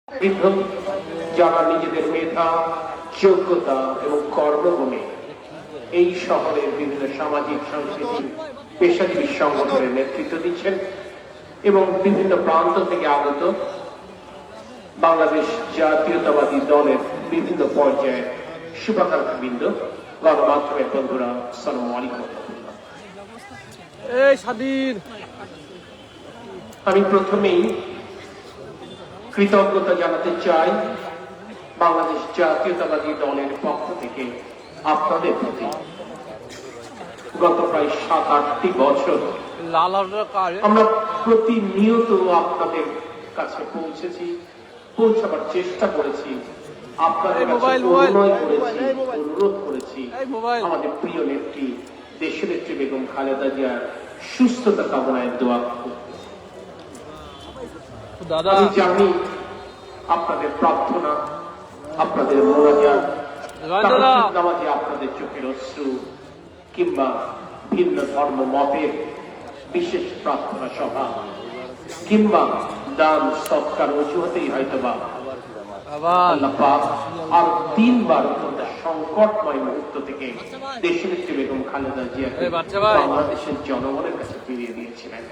বৃদ্ধ যারা নিজেদের মেধা, যোগ্যতা এবং কর্মগুণে এই শহরের বিভিন্ন সামাজিক, সাংস্কৃতিক, পেশাজীবী সংগঠনের নেতৃত্ব দিচ্ছেন এবং বিভিন্ন প্রান্ত থেকে আগত বাংলাদেশ জাতীয়তাবাদী দলের বিভিন্ন পর্যায়ের শুভাকাঙ্ক্ষীবৃন্দ, গণমাধ্যমের বন্ধুরা, আসসালামু আলাইকুম। আমি প্রথমেই কৃতজ্ঞতা জানাতে চাই বাংলাদেশ জাতীয়তাবাদী দলের পক্ষ থেকে আপনাদের প্রতি। গত প্রায় 7-8টি বছর আমরা প্রতিনিয়ত আপনাদের কাছে পৌঁছাবার চেষ্টা করেছি, আপনাদের কাছে অনুরোধ করেছি আমাদের প্রিয় নেত্রী, দেশনেত্রী বেগম খালেদা জিয়ার সুস্থতা কামনায় দোয়া করতে। আমি জানি আপনাদের প্রার্থনা, আপনাদের মোনাজাত, নামাজে আপনাদের চোখের অশ্রু কিংবা ভিন্ন ধর্ম মতের বিশেষ প্রার্থনা সভা কিংবা দান সৎকার অজুহাতেই হয়তোবা আল্লাহ পাক আর 3 বার অত্যন্ত সংকটময় মুহূর্ত থেকে দেশনেত্রী বেগম খালেদা জিয়াকে বাংলাদেশের জনগণের কাছে ফিরিয়ে দিয়েছিলেন।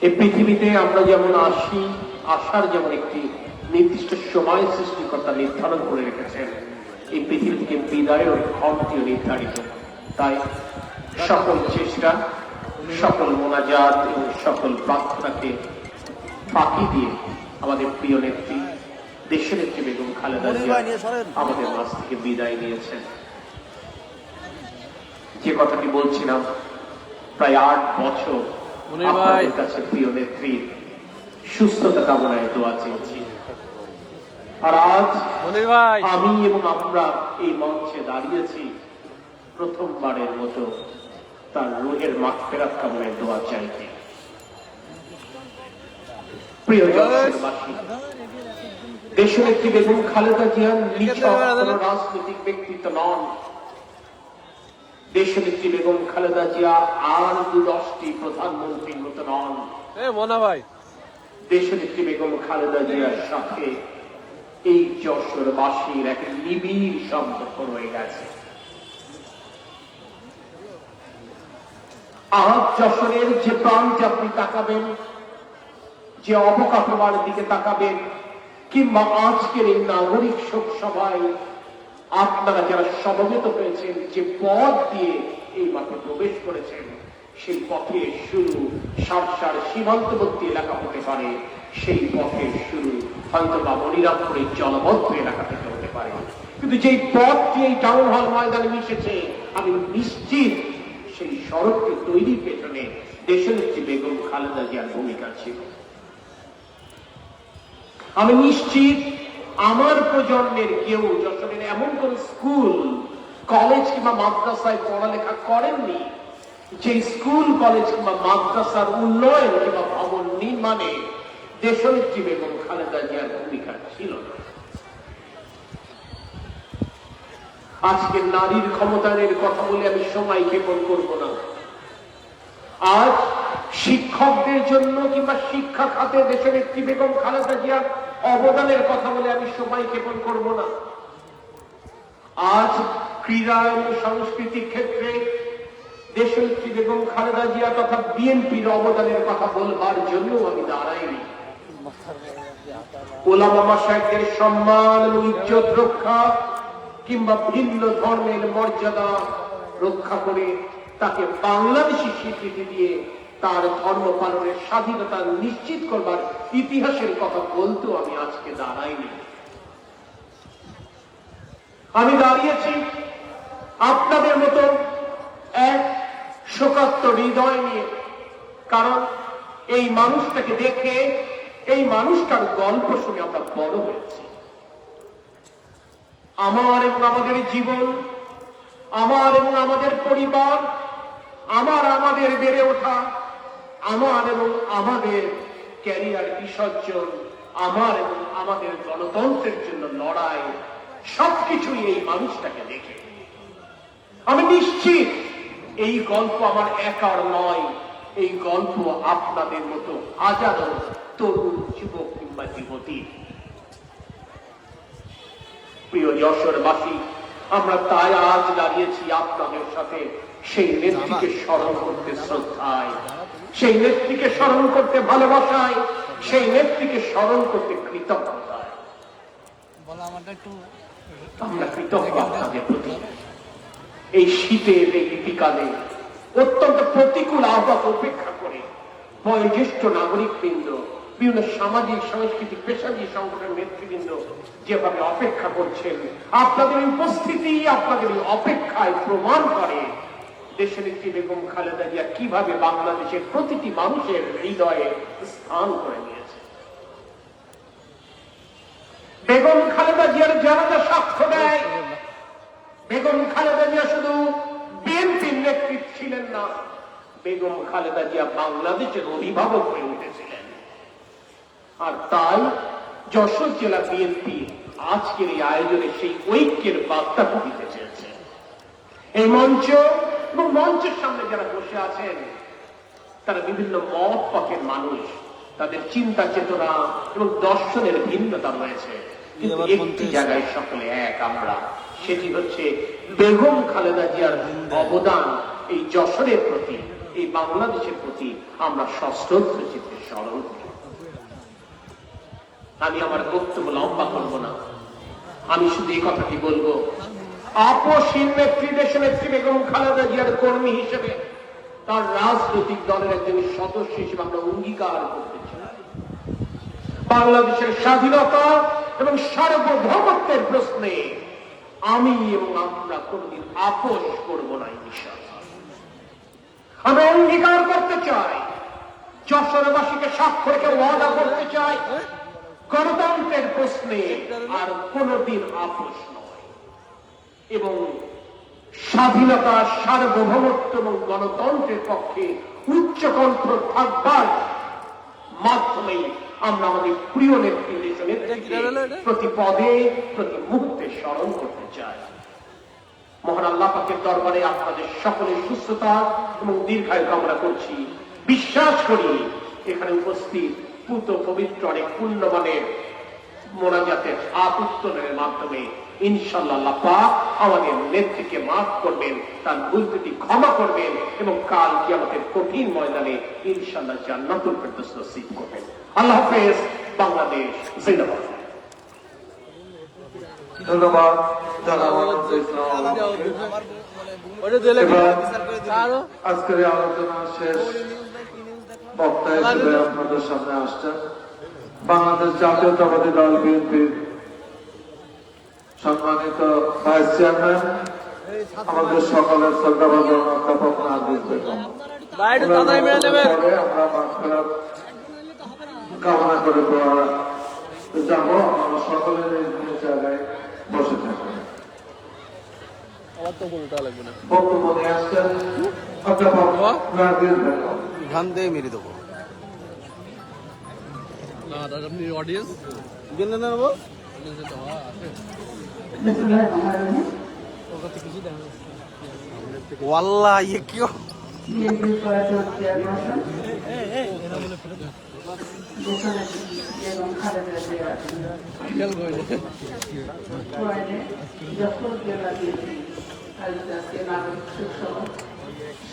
এই পৃথিবীতে আমরা যেমন আসার যেমন একটি নির্দিষ্ট সময় সৃষ্টিকর্তা নির্ধারণ করে রেখেছেন, এই পৃথিবী থেকে বিদায়ের ঘণ্টিও নির্ধারিত। তাই সকল চেষ্টা, সকল মোনাজাত এবং সকল প্রার্থনাকে ফাঁকি দিয়ে আমাদের প্রিয় নেত্রী, দেশনেত্রী বেগম খালেদা জিয়া আমাদের মাঝ থেকে বিদায় নিয়েছেন। যে কথাটি বলছিলাম, প্রায় 8 বছর আপনাদের কাছে প্রিয় নেত্রীর সুস্থতা কামনায় দোয়া চেয়েছি। আর আজ আমি এবং আমরা এই মঞ্চে দাঁড়িয়েছি প্রথমবারের মতো তার রুহের মাগফিরাত কামনায় দোয়া চাইতে। প্রিয় জনবাসী, দেশনেত্রী বেগম খালেদা জিয়া নিছক কোনো রাজনৈতিক ব্যক্তিত্ব নন। দেশনেত্রী বেগম খালেদা জিয়া আর 10টি প্রধানমন্ত্রীর মতো নন। দেশনেত্রী বেগম খালেদা জিয়ার সাথে এই যশোরবাসীর এক নিবিড় সম্পর্ক রয়ে গেছে। আজ যশোরের যে প্রান্তে আপনি তাকাবেন, যে অবকাঠামোর দিকে তাকাবেন, কিংবা আজকের এই নাগরিক শোক সভায় আপনারা যারা সমবেত হয়েছেন, যে পথ দিয়ে এই মাঠে প্রবেশ করেছেন, সেই পথের শুরু সারসার সীমান্তবর্তী এলাকা হতে পারে, সেই পথের শুরু হয়তো বা মনিরামপুরের জলবদ্ধ এলাকা থেকে হতে পারে, কিন্তু যেই পথটি এই টাউন হল ময়দানে মিশেছে, আমি নিশ্চিত সেই সড়কটি তৈরির পেছনে দেশনেত্রী বেগম খালেদা জিয়ার ভূমিকা ছিল। আমি নিশ্চিত আমার প্রজন্মের কেউ যশোরের এমন কোন স্কুল, কলেজ কিংবা মাদ্রাসায় পড়ালেখা করেননি যে স্কুল, কলেজ কিংবা মাদ্রাসার উন্নয়ন কিংবা ভবন নির্মাণে দেশনেত্রী বেগম খালেদা জিয়ার ভূমিকা ছিল না। আজকে নারীর ক্ষমতায়নের কথা বলে আমি সময় ক্ষেপণ করব না। আজ শিক্ষকদের জন্য কিংবা শিক্ষা খাতে দেশনেত্রী বেগম খালেদা জিয়ার অবদানের কথা বলে আমি সময় ক্ষেপণ করব না। আজ ক্রীড়া এবং সাংস্কৃতিক ক্ষেত্রে দেশনেত্রী বেগম খালেদা জিয়া তথা বিএনপির অবদানের কথা বলবার জন্য আমি দাঁড়াইনি। ওলামা মাশায়েখদের সম্মান এবং ইজ্জত রক্ষা কিংবা ভিন্ন ধর্মের মর্যাদা রক্ষা করে তাকে বাংলাদেশি স্বীকৃতি দিয়ে তার ধর্ম পালনের স্বাধীনতা নিশ্চিত করবার ইতিহাসের কথা বলতেও আমি আজকে দাঁড়াইনি। আমি দাঁড়িয়েছি আপনাদের মতো এক শোকাত্ম হৃদয় নিয়ে, কারণ এই মানুষটাকে দেখে, এই মানুষটার গল্প শুনে আমরা বড় হয়েছি। আমার এবং আমাদের জীবন, আমার এবং আমাদের পরিবার, আমাদের বেড়ে ওঠা, আমার এবং আমাদের ক্যারিয়ার বিসর্জন, আমার এবং আমাদের গণতন্ত্রের জন্য লড়াই, সবকিছুই এই মানুষটাকে দেখে। আমি নিশ্চিত এই গল্প আমার একার নয়, এই গল্প আপনাদের মতো হাজারো তরুণ যুবক কিংবা যুবতী। প্রিয় যশোরবাসী, আমরা তাই আজ দাঁড়িয়েছি আপনাদের সাথে সেই নেত্রীকে স্মরণ করতে শ্রদ্ধায়, সেই নেত্রীকে স্মরণ করতে ভালোবাসায়, সেই নেত্রীকে স্মরণ করতে কৃতজ্ঞতায়। আমরা কৃতজ্ঞ আপনাদের প্রতি। এই শীতের এই বিকালে অত্যন্ত প্রতিকূল আবহাওয়া উপেক্ষা করে বয়োজ্যেষ্ঠ নাগরিকবৃন্দ, বিভিন্ন সামাজিক সাংস্কৃতিক পেশাজীবী সংগঠনের নেতৃবৃন্দ যেভাবে অপেক্ষা করছেন, আপনাদের উপস্থিতি, আপনাদের অপেক্ষায় প্রমাণ করে দেশনেত্রী বেগম খালেদা জিয়া কিভাবে বাংলাদেশের প্রতিটি মানুষের হৃদয়ে স্থান করে নিয়েছে। বেগম খালেদা জিয়ার জানাজা সাক্ষ্য দেয়, বেগম খালেদা জিয়া শুধু বিএনপির নেতৃত্ব ছিলেন না, বেগম খালেদা জিয়া বাংলাদেশের অভিভাবক হয়ে উঠেছিলেন। আর তাই যশোর জেলা বিএনপি আজকের এই আয়োজনে সেই ঐক্যের বার্তাটা দিতে চেয়েছে। এই মঞ্চ এবং মঞ্চের সামনে যারা বসে আছেন তারা বিভিন্ন মত পথের মানুষ, তাদের চিন্তা চেতনা এবং দর্শনের ভিন্নতা রয়েছে, কিন্তু একটি জায়গায় সকলে এক আমরা, সেটি হচ্ছে বেগম খালেদা জিয়ার অবদান এই যশোরের প্রতি, এই বাংলাদেশের প্রতি আমরা সশ্রদ্ধ চিত্তে স্মরণ করি। আমি আমার বক্তব্য লম্বা করব না, আমি শুধু এই কথাটি বলবো, আপসহীন নেত্রী দেশনেত্রী বেগম খালেদা জিয়ার কর্মী হিসেবে, তার রাজনৈতিক দলের একজন সদস্য হিসেবে আমরা অঙ্গীকার করতে চাই, বাংলাদেশের স্বাধীনতা এবং সার্বভৌমত্বের প্রশ্নে আমি এবং আমরা কোনদিন আপোষ করব না। ইনশাআল্লাহ আমরা অঙ্গীকার করতে চাই, যশোরবাসীকে সাক্ষ্য রেখে ওয়াদা করতে চাই, গণতন্ত্রের প্রশ্নে আর কোনদিন আপোষ নয়, এবং স্বাধীনতা, সার্বভৌমত্ব এবং গণতন্ত্রের পক্ষে উচ্চকণ্ঠ থাকবার মাধ্যমেই আমরা আমাদের প্রিয় নেত্রী প্রতি পদে প্রতি মুহূর্তে স্মরণ করতে চাই। মহান আল্লাহ পাকের দরবারে আপনাদের সকলের সুস্থতা এবং দীর্ঘায়ু কামনা করছি। বিশ্বাস করি এখানে উপস্থিত পুত পবিত্র অনেক পুণ্যবানের মোনাজাতের হাত উত্তোলনের মাধ্যমে ইনশাআল্লাহ আল্লাহ পাক আমাদের নেত্রীকে মাফ করবেন, তার ভুল ত্রুটি ক্ষমা করবেন এবং কাল কিয়ামতের কঠিন ময়দানে ইনশাআল্লাহ জান্নাতুল ফেরদৌস নসিব করবেন। আল্লাহ হাফেজ। বাংলাদেশ জিন্দাবাদ। ধন্যবাদ। আজকের আলোচনা শেষ বক্তা হিসেবে আপনাদের সামনে আসছেন বাংলাদেশ জাতীয়তাবাদী দল বিএনপির সম্মানিত ভাইস চেয়ারম্যান, আমাদের সকলের শ্রদ্ধাভাজন অধ্যাপক নাজির বেগম। আমরা মাঠ কামনা করে যাবো, আমরা সকলের এই জায়গায় বসে থাকবো। বক্তব্য নিয়ে আসছেন অধ্যাপক নাজির বেগম। ধান দিয়ে মেরে দেবো আপনি অডিয়েন্স গেলেন না নেবো ওয়াল্লা ইয়ে কি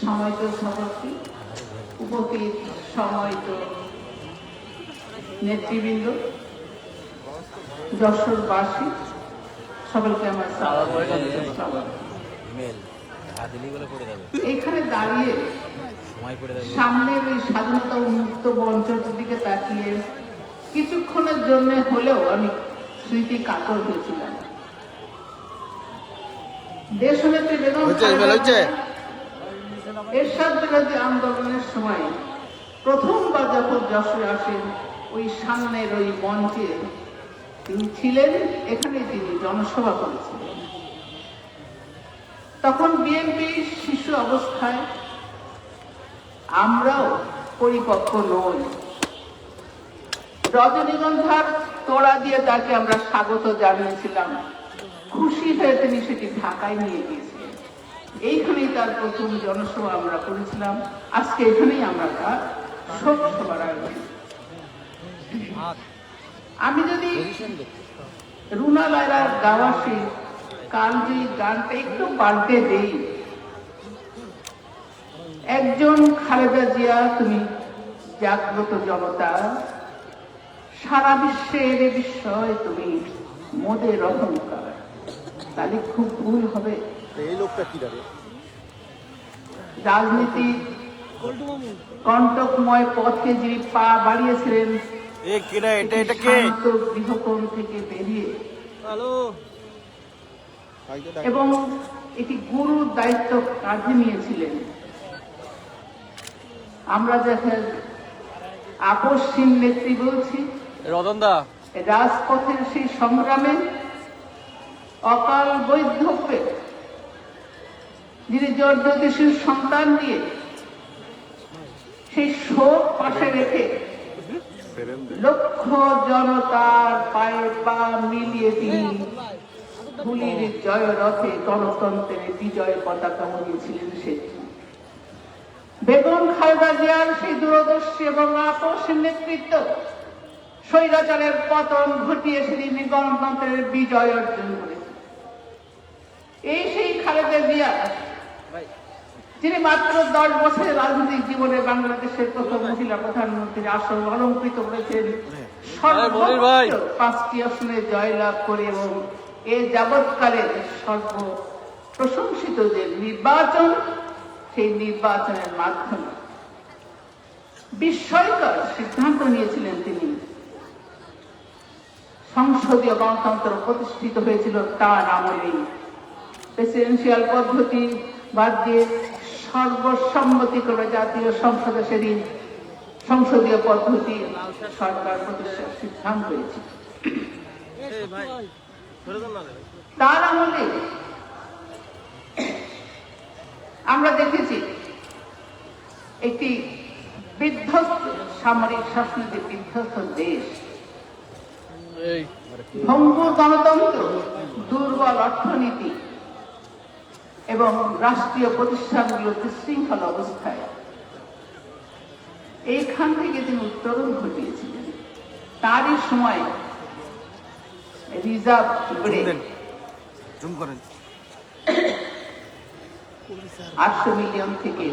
সময়ত সভাপতি, উপস্থিত সময়ত নেতৃবৃন্দ, যশোরবাসী, সকলকে আমার এখানে দাঁড়িয়ে সামনের এই স্বাধীনতা উন্মুক্ত মঞ্চের দিকে তাকিয়ে কিছুক্ষণের জন্য হলেও আমি স্মৃতি কাতর হয়েছিলাম। দেশনেত্রী বেগম এরশাদ বিরোধী আন্দোলনের সময় প্রথমবার যখন যশোরে আসেন, ওই সামনের ওই মঞ্চে তিনি ছিলেন, এখানে তিনি জনসভা করেছিলেন। তখন বিএনপি শিশু অবস্থায়, আমরাও পরিপক্ক নই। রজনীগন্ধার তোড়া দিয়ে তাকে আমরা স্বাগত জানিয়েছিলাম, খুশি হয়ে তিনি সেটি ঢাকায় নিয়ে গিয়েছিলেন। এইখানেই তার প্রথম জনসভা আমরা করেছিলাম। আজকে এখানেই আমরা তার শোক সভার আয়োজন। আমি যদি রুনা লায়লার গাওয়া সেই কালজয়ী গানটা একটু পাল্টে দেই, একজন খালেদা জিয়া তুমি জাগ্রত জনতা, সারা বিশ্বের বিস্ময় তুমি মোদের অহংকার, তাহলে খুব ভুল হবে। এই লোকটা কি দাঁড়ে? রাজনীতি কণ্টকময় পথে যিনি পা বাড়িয়েছিলেন, এ কেডা? এটা কে? শান্ত গৃহকোণ থেকে বেরিয়ে হ্যালো। এবং একটি গুরুর দায়িত্ব কাঁধে নিয়েছিলেন। আমরা যাকে আপসহীন নেত্রী বলছি, রতন দা রাজপথের সেই সংগ্রামে অকাল বৈধব্যে যিনি জর্জদেশের সন্তান দিয়ে সেই শোক পাশে রেখে লক্ষ জনতার পায়ে পা মিলিয়ে তিনি ধুলির জয় রথে গণতন্ত্রের বিজয় পতাকা উড়িয়েছিলেন। সেটি বেগম খালেদা জিয়ার সেই দূরদর্শী এবং আপসহীন নেতৃত্ব স্বৈরাচারের পতন ঘটিয়ে সেদিন গণতন্ত্রের বিজয় অর্জন করেছে। এই সেই খালেদা জিয়া যিনি মাত্র 10 বছরের রাজনৈতিক জীবনে বাংলাদেশের প্রথম মহিলা প্রধানমন্ত্রীর আসন অলঙ্কৃত করেছেন, সর্বোচ্চ 5টি আসনে জয়লাভ করে এবং এ যাবৎকালের সর্ব প্রশংসিত যে নির্বাচন, সেই নির্বাচনের মাধ্যমে বিস্ময়কর সিদ্ধান্ত নিয়েছিলেন তিনি। সংসদীয় গণতন্ত্র প্রতিষ্ঠিত হয়েছিল তার আমলেই। প্রেসিডেন্সিয়াল পদ্ধতি বাদ দিয়ে সর্বসম্মতিক্রমে জাতীয় সংসদে সেদিন সংসদীয় পদ্ধতি সরকার প্রতিষ্ঠার সিদ্ধান্ত হয়েছে। তার আমলে আমরা দেখেছি একটি বিধ্বস্ত সামরিক শাসনের বিধ্বস্ত দেশ, ভঙ্গুর গণতন্ত্র, দুর্বল অর্থনীতি এবং রাষ্ট্রীয় প্রতিষ্ঠানগুলো বিশৃঙ্খল অবস্থায়, এইখান থেকে তিনি উত্তরণ ঘটিয়েছিলেন। তারই সময় রিজার্ভ বেড়ে 800 মিলিয়ন থেকে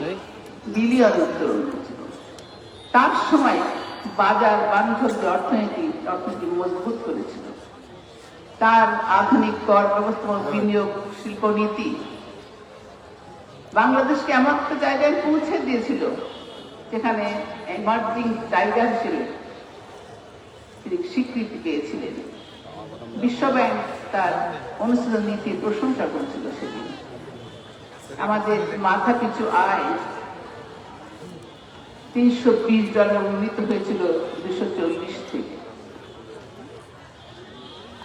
বিলিয়ন উত্তরণ হয়েছিল। তার সময় বাজার বাণিজ্য অর্থনীতি মজবুত করেছিল। তার আধুনিক কর ব্যবস্থা, বিনিয়োগ, শিল্পনীতি বাংলাদেশকে এমন একটা জায়গায় পৌঁছে দিয়েছিল যেখানে এমার্জিং জায়গা হিসেবে তিনি স্বীকৃতি পেয়েছিলেন। বিশ্বব্যাংক তার অনুশীলন নীতির প্রশংসা করেছিল। সেদিন আমাদের মাথা পিছু আয় $320 উন্নীত হয়েছিল 240 থেকে।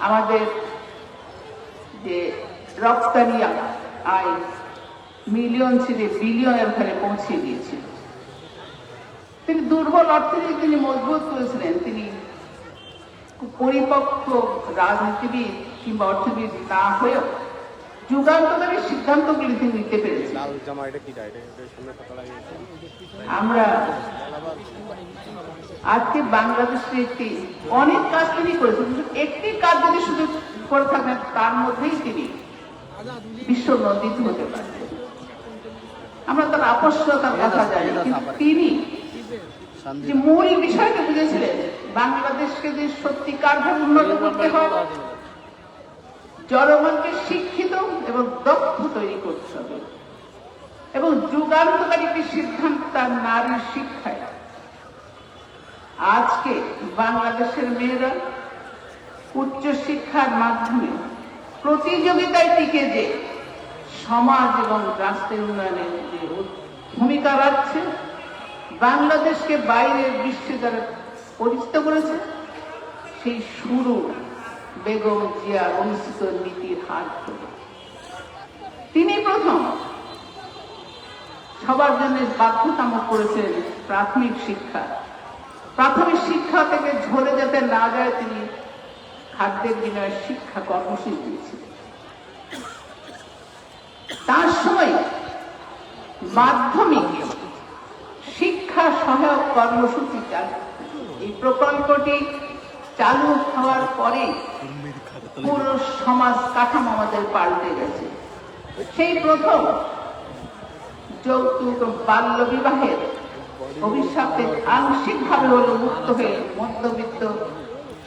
আমাদের যে রপ্তানি আয় মিলিয়ন ছিল বিলিয়নের ঘরে পৌঁছে দিয়েছিল। তিনি দুর্বল অর্থনীতি তিনি মজবুত করেছিলেন। তিনি পরিপক্ক রাজনীতিবিদ কিংবা অর্থবিদ না হয়েও যুগান্তকারী সিদ্ধান্তগুলি তিনি নিতে পেরেছেন। আমরা আজকে বাংলাদেশে একটি অনেক কাজ তিনি করেছেন, একটি কাজ যদি শুধু করে থাকেন তার মধ্যেই তিনি বিশ্ব নন্দিত হতে পারতেন। আমরা তার আপসতার কথা জানি, কিন্তু তিনি যে মূল বিষয়টা বুঝেছিলেন, বাংলাদেশকে যে সত্যিকারভাবে উন্নত করতে হয়, জনগণকে শিক্ষিত এবং দক্ষ তৈরি করতে হবে এবং যুগান্তকারী একটি সিদ্ধান্ত তার নারীর শিক্ষায়। আজকে বাংলাদেশের মেয়েরা উচ্চ শিক্ষার মাধ্যমে প্রতিযোগিতায় টিকে যে সমাজ এবং রাষ্ট্রের উন্নয়নে যে ভূমিকা রাখছে, বাংলাদেশকে বাইরের বিশ্বে যারা পরিচিত করেছে, সেই শুরু বেগম জিয়া অনুষ্ঠিত নীতির হাত ধরে। তিনি প্রথম সবার জন্য বাধ্যতামূলক করেছেন প্রাথমিক শিক্ষা। প্রাথমিক শিক্ষা থেকে ঝরে যেতে না যায় তিনি খাদ্যের বিনিময়ে শিক্ষা কর্মসূচি দিয়েছিলেন। তার সময় মাধ্যমিক শিক্ষা সহায়ক কর্মসূচি চালু। এই প্রকল্পটি চালু হওয়ার পরে পুরো সমাজ কাঠামো আমাদের পাল্টে গেছে। সেই প্রথম যৌতুক বাল্য বিবাহের অভিশাপে আংশিকভাবে হলো মুক্ত হয়ে মধ্যবিত্ত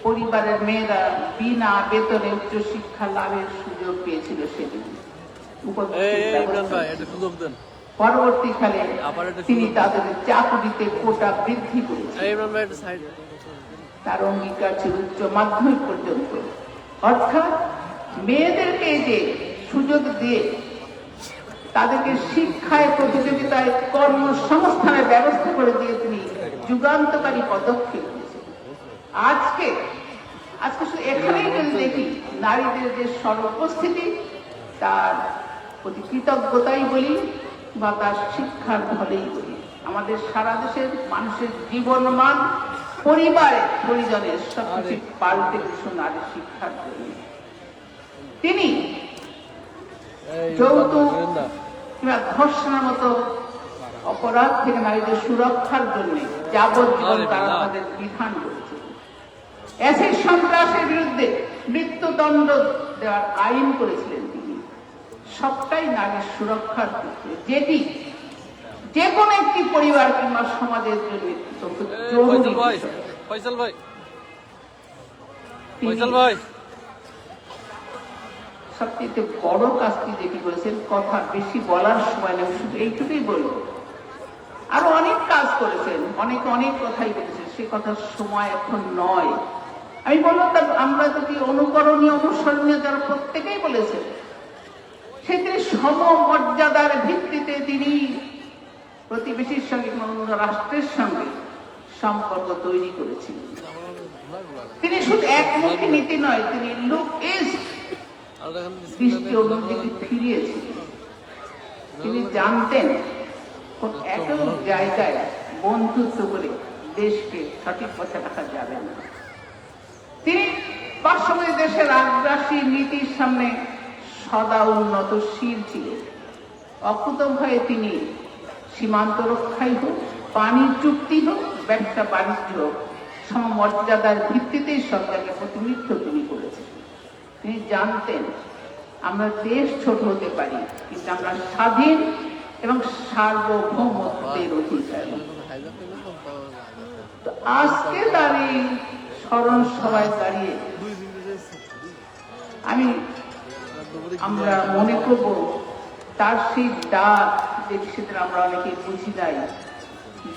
পরিবারের মেয়েরা বিনা বেতনে উচ্চশিক্ষা লাভের সুযোগ পেয়েছিল সেদিন। পরবর্তীকালে তিনি তাদের চাকরিতে কোটা বৃদ্ধি করেছেন। তার অঙ্গীকার ছিল উচ্চ মাধ্যমিক পর্যন্ত, অর্থাৎ মেয়েদেরকে যে সুযোগ দিয়ে তাদেরকে শিক্ষায়, প্রতিযোগিতায়, কর্মসংস্থানের ব্যবস্থা করে দিয়ে তিনি যুগান্তকারী পদক্ষেপ নিয়েছেন। আজকে শুধু এখানেই যদি দেখি নারীদের যে সর্বোপস্থিতি, তার প্রতি কৃতজ্ঞতাই বলি বা তার শিক্ষার ফলেই বলি। আমাদের সারা দেশের মানুষের জীবনমান, পরিবারের পরিজনের সবকিছু পাল্টে গেছে নারী শিক্ষার জন্য। তিনি যৌতুক কিংবা ধর্ষণের মতো অপরাধ থেকে নারীদের সুরক্ষার জন্য যাবজ্জীবন কারাদণ্ডের বিধান করেছে। অ্যাসিড সন্ত্রাসের বিরুদ্ধে মৃত্যুদণ্ড দেওয়ার আইন করেছিলেন তিনি। সবটাই নারীর সুরক্ষার ক্ষেত্রে, যেটি যে কোনো একটি পরিবার কিংবা সমাজের জন্য সবচেয়ে বড় কাজটি যেটি করেছেন, কথা বেশি বলার সময় নেই, শুধু এইটুকুই বলবো। আরো অনেক কাজ করেছেন, অনেক কথাই বলেছেন, সে কথার সময় এখন নয়। আমি বলবো আমরা যদি অনুকরণীয়, অনুসরণীয় যারা প্রত্যেকেই বলেছেন, সেক্ষেত্রে সমমর্যাদার ভিত্তিতে তিনি প্রতিবেশীর সঙ্গে, অন্য রাষ্ট্রের সঙ্গে সম্পর্ক তৈরি করেছিলেন। তিনি শুধু একমুখী নীতি নয়, তিনি লুক ইস্ট দৃষ্টি অন্যদিকে ফিরিয়েছিলেন। তিনি জানতেন এত জায়গায় বন্ধুত্ব করে দেশকে সঠিক পথে রাখা যাবে না। তিনি পার্শ্ববর্তী দেশের আগ্রাসী নীতির সামনে সদা উন্নতশীল ছিলেন। অকুতভয়ে তিনি সীমান্ত রক্ষাই হোক, পানির চুক্তি হোক, ব্যবসা বাণিজ্য হোক, সমমর্যাদার ভিত্তিতেই সরকারকে প্রতিনিধিত্ব তিনি করেছেন। তিনি জানতেন আমরা দেশ ছোট হতে পারি, কিন্তু আমরা স্বাধীন এবং সার্বভৌমত্বের অধিকারী। আজকে তার এই স্মরণ সভায় দাঁড়িয়ে আমরা মনে করব তার সেই ডাক, যে সেটা আমরা অনেকে বুঝি নাই,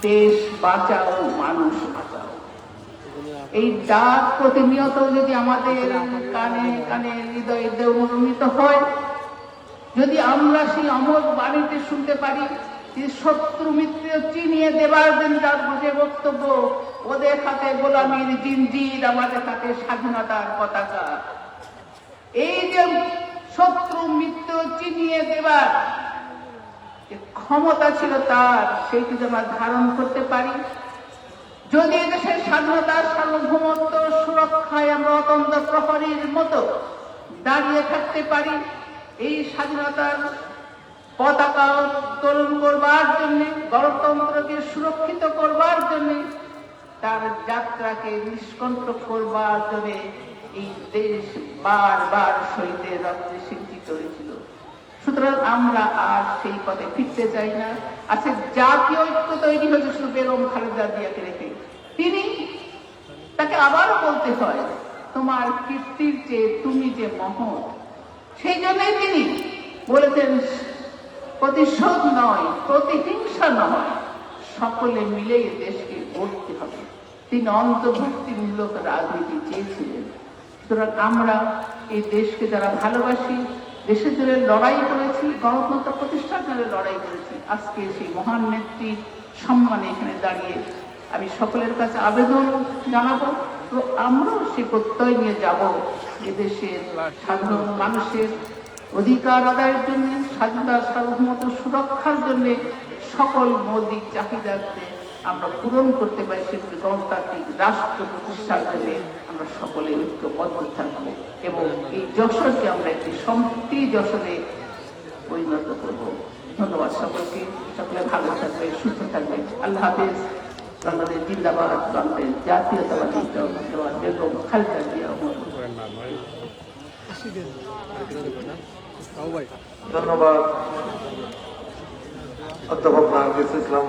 দেশ বাঁচাও, মানুষ বাঁচাও। এই ডাক প্রতিনিয়ত যদি আমাদের কানে কানে, হৃদয়ে অনুমিত হয়, যদি আমরা সেই অমর বাণীতে শুনতে পারি যে শত্রু মিত্র চিনিয়ে দেবার জন্য তার যে বক্তব্য, ওদের হাতে গোলামীর জিঞ্জির, আমাদের হাতে স্বাধীনতার পতাকা। এই যে শত্রু মিত্র চিনিয়ে দেবার যে ক্ষমতা ছিল তার, সেইটি যদি আমরা ধারণ করতে পারি, যদি দেশের স্বাধীনতার সার্বভৌমত্ব সুরক্ষায় আমরা অতন্ত্র প্রহরীর মতো দাঁড়িয়ে থাকতে পারি, এই স্বাধীনতার পতাকা উত্তোলন করবার জন্য, গণতন্ত্রকে সুরক্ষিত করবার জন্য, তার যাত্রাকে নিষ্কণ্ঠ করবার জন্য এই দেশ বারবার শহীদের রক্তে সিঞ্চিত হয়েছিল। সুতরাং আমরা আর সেই পথে ফিরতে চাই না। আজকে জাতীয় ঐক্য তৈরি হয়েছে শুধু বেগম খালেদা জিয়াকে রেখে। তিনি, তাকে আবারও বলতে হয়, তোমার কীর্তির চেয়ে তুমি যে মহৎ। সেই জন্যই তিনি বলেছেন, প্রতিশোধ নয়, প্রতিহিংসা নয়, সকলে মিলে দেশকে গড়তে হবে। তিনি অন্তর্ভুক্তিমূলক রাজনীতি চেয়েছিলেন। সুতরাং আমরা এই দেশকে যারা ভালোবাসি, দেশের জন্য লড়াই করেছি, গণতন্ত্র প্রতিষ্ঠার জন্য লড়াই করেছি, আজকে সেই মহান নেত্রীর সম্মানে এখানে দাঁড়িয়ে আমি সকলের কাছে আবেদন জানাবো, তো আমরাও সে প্রত্যয় নিয়ে যাব এদেশের সাধারণ মানুষের অধিকার আদায়ের জন্য, স্বাধীনতা সার্বভৌমত্ব সুরক্ষার জন্য সকল মৌলিক চাহিদাকে আমরা পূরণ করতে পারি। সেগুলি গণতান্ত্রিক রাষ্ট্র প্রতিষ্ঠার জন্য আমরা সকলে ঐক্যবদ্ধ থাকবো এবং এই যশোরকে আমরা একটি সম্প্রীতি যশোরে পরিণত করবো। ধন্যবাদ সকলকে, সকলে ভালো থাকবে, সুস্থ থাকবে। আল্লাহ হাফেজ। বাংলাদেশ জিন্দাবাদ, বাংলাদেশ জাতীয়তাবাদী দল জিন্দাবাদ। বেগম খালেদা জিয়া ধন্যবাদ অধ্যাপক নার্গিস ইসলাম